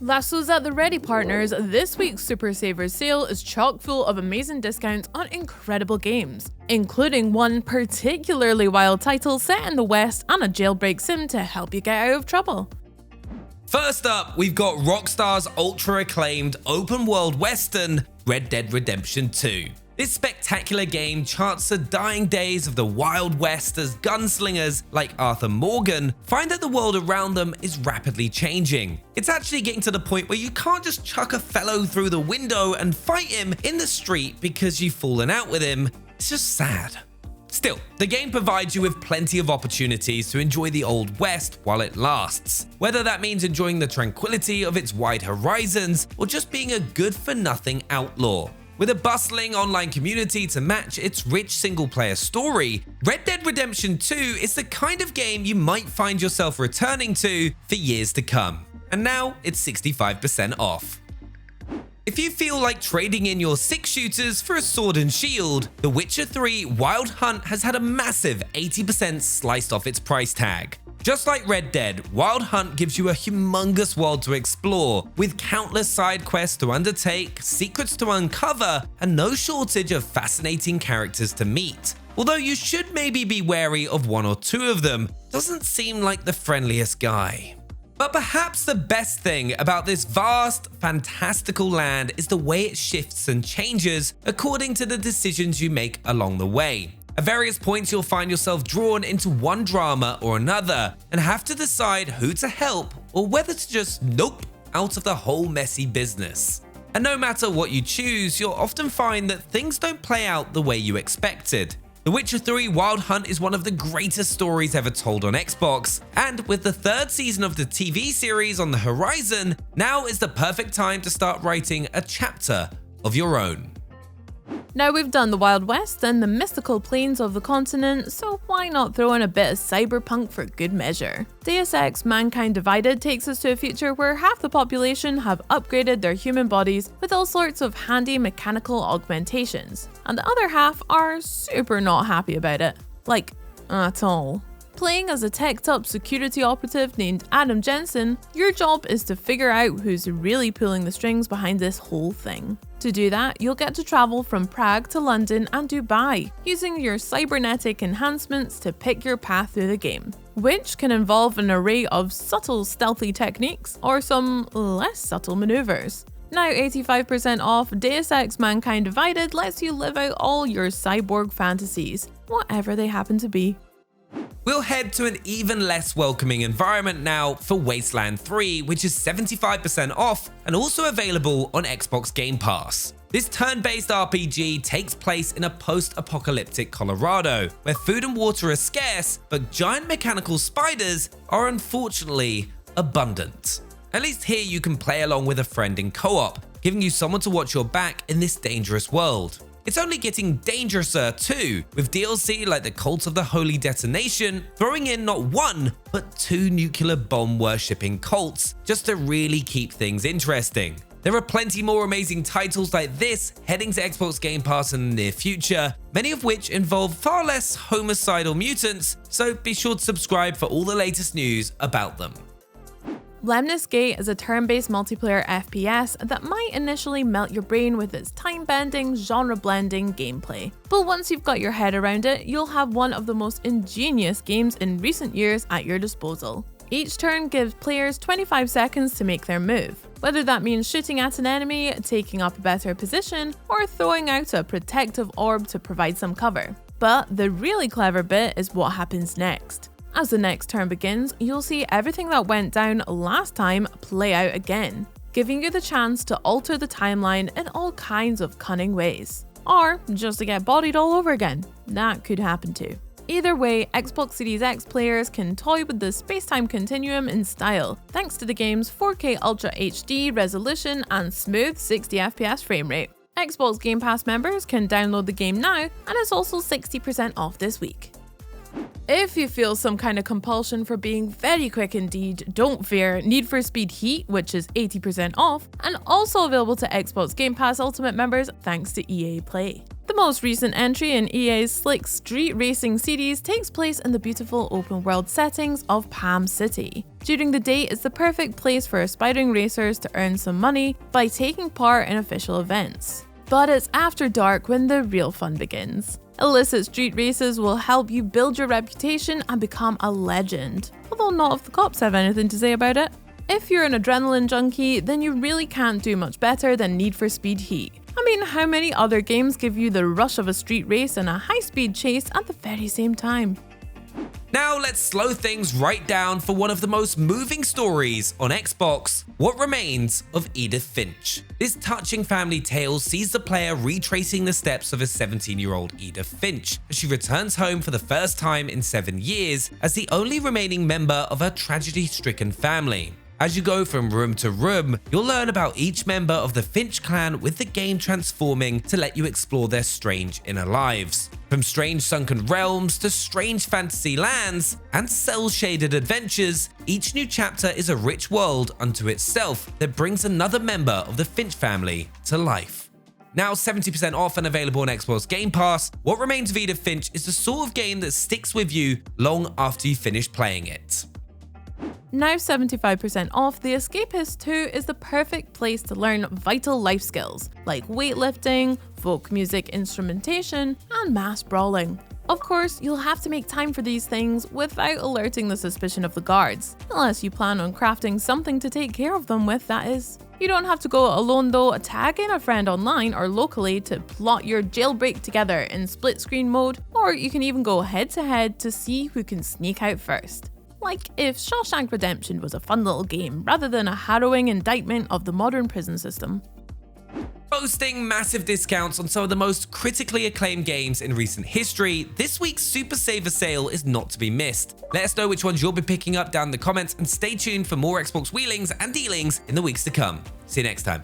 Lasso's at the ready, partners. This week's Super Savers sale is chock full of amazing discounts on incredible games, including one particularly wild title set in the West and a jailbreak sim to help you get out of trouble. First up, we've got Rockstar's ultra-acclaimed open-world western, Red Dead Redemption 2. This spectacular game charts the dying days of the Wild West as gunslingers like Arthur Morgan find that the world around them is rapidly changing. It's actually getting to the point where you can't just chuck a fellow through the window and fight him in the street because you've fallen out with him. It's just sad. Still, the game provides you with plenty of opportunities to enjoy the Old West while it lasts, whether that means enjoying the tranquility of its wide horizons or just being a good-for-nothing outlaw. With a bustling online community to match its rich single-player story, Red Dead Redemption 2 is the kind of game you might find yourself returning to for years to come. And now it's 65% off. If you feel like trading in your 6 shooters for a sword and shield, The Witcher 3 Wild Hunt has had a massive 80% sliced off its price tag. Just like Red Dead, Wild Hunt gives you a humongous world to explore, with countless side quests to undertake, secrets to uncover, and no shortage of fascinating characters to meet. Although you should maybe be wary of one or two of them, doesn't seem like the friendliest guy. But perhaps the best thing about this vast, fantastical land is the way it shifts and changes according to the decisions you make along the way. At various points, you'll find yourself drawn into one drama or another and have to decide who to help or whether to just nope out of the whole messy business. And no matter what you choose, you'll often find that things don't play out the way you expected. The Witcher 3 Wild Hunt is one of the greatest stories ever told on Xbox, and with the 3rd season of the TV series on the horizon, now is the perfect time to start writing a chapter of your own. Now we've done the Wild West and the mystical plains of the continent, so why not throw in a bit of cyberpunk for good measure? Deus Ex Mankind Divided takes us to a future where half the population have upgraded their human bodies with all sorts of handy mechanical augmentations, and the other half are super not happy about it. Like, at all. Playing as a teched-up security operative named Adam Jensen, your job is to figure out who's really pulling the strings behind this whole thing. To do that, you'll get to travel from Prague to London and Dubai, using your cybernetic enhancements to pick your path through the game, which can involve an array of subtle stealthy techniques or some less subtle maneuvers. Now 85% off, Deus Ex Mankind Divided lets you live out all your cyborg fantasies, whatever they happen to be. We'll head to an even less welcoming environment now for Wasteland 3, which is 75% off and also available on Xbox Game Pass. This turn-based RPG takes place in a post-apocalyptic Colorado, where food and water are scarce, but giant mechanical spiders are unfortunately abundant. At least here you can play along with a friend in co-op, giving you someone to watch your back in this dangerous world. It's only getting dangerouser too, with DLC like the Cult of the Holy Detonation throwing in not one, but 2 nuclear bomb worshipping cults just to really keep things interesting. There are plenty more amazing titles like this heading to Xbox Game Pass in the near future, many of which involve far less homicidal mutants, so be sure to subscribe for all the latest news about them. Lemnis Gate is a turn-based multiplayer FPS that might initially melt your brain with its time-bending, genre-blending gameplay. But once you've got your head around it, you'll have one of the most ingenious games in recent years at your disposal. Each turn gives players 25 seconds to make their move, whether that means shooting at an enemy, taking up a better position, or throwing out a protective orb to provide some cover. But the really clever bit is what happens next. As the next turn begins, you'll see everything that went down last time play out again, giving you the chance to alter the timeline in all kinds of cunning ways. Or just to get bodied all over again. That could happen too. Either way, Xbox Series X players can toy with the space-time continuum in style, thanks to the game's 4K Ultra HD resolution and smooth 60 FPS frame rate. Xbox Game Pass members can download the game now, and it's also 60% off this week. If you feel some kind of compulsion for being very quick indeed, don't fear. Need for Speed Heat, which is 80% off, and also available to Xbox Game Pass Ultimate members thanks to EA Play. The most recent entry in EA's slick street racing series takes place in the beautiful open world settings of Palm City. During the day, it's the perfect place for aspiring racers to earn some money by taking part in official events. But it's after dark when the real fun begins. Illicit street races will help you build your reputation and become a legend, although not if the cops have anything to say about it. If you're an adrenaline junkie, then you really can't do much better than Need for Speed Heat. I mean, how many other games give you the rush of a street race and a high-speed chase at the very same time? Now let's slow things right down for one of the most moving stories on Xbox, What Remains of Edith Finch. This touching family tale sees the player retracing the steps of a 17-year-old Edith Finch as she returns home for the first time in 7 years as the only remaining member of her tragedy-stricken family. As you go from room to room, you'll learn about each member of the Finch clan, with the game transforming to let you explore their strange inner lives. From strange sunken realms to strange fantasy lands and cel-shaded adventures, each new chapter is a rich world unto itself that brings another member of the Finch family to life. Now 70% off and available on Xbox Game Pass, What Remains of Edith Finch is the sort of game that sticks with you long after you finish playing it. Now 75% off, The Escapist 2 is the perfect place to learn vital life skills like weightlifting, folk music instrumentation, and mass brawling. Of course, you'll have to make time for these things without alerting the suspicion of the guards, unless you plan on crafting something to take care of them with, that is. You don't have to go alone though, tag in a friend online or locally to plot your jailbreak together in split screen mode, or you can even go head to head to see who can sneak out first. Like if Shawshank Redemption was a fun little game rather than a harrowing indictment of the modern prison system. Boasting massive discounts on some of the most critically acclaimed games in recent history, this week's Super Saver sale is not to be missed. Let us know which ones you'll be picking up down in the comments, and stay tuned for more Xbox wheelings and dealings in the weeks to come. See you next time.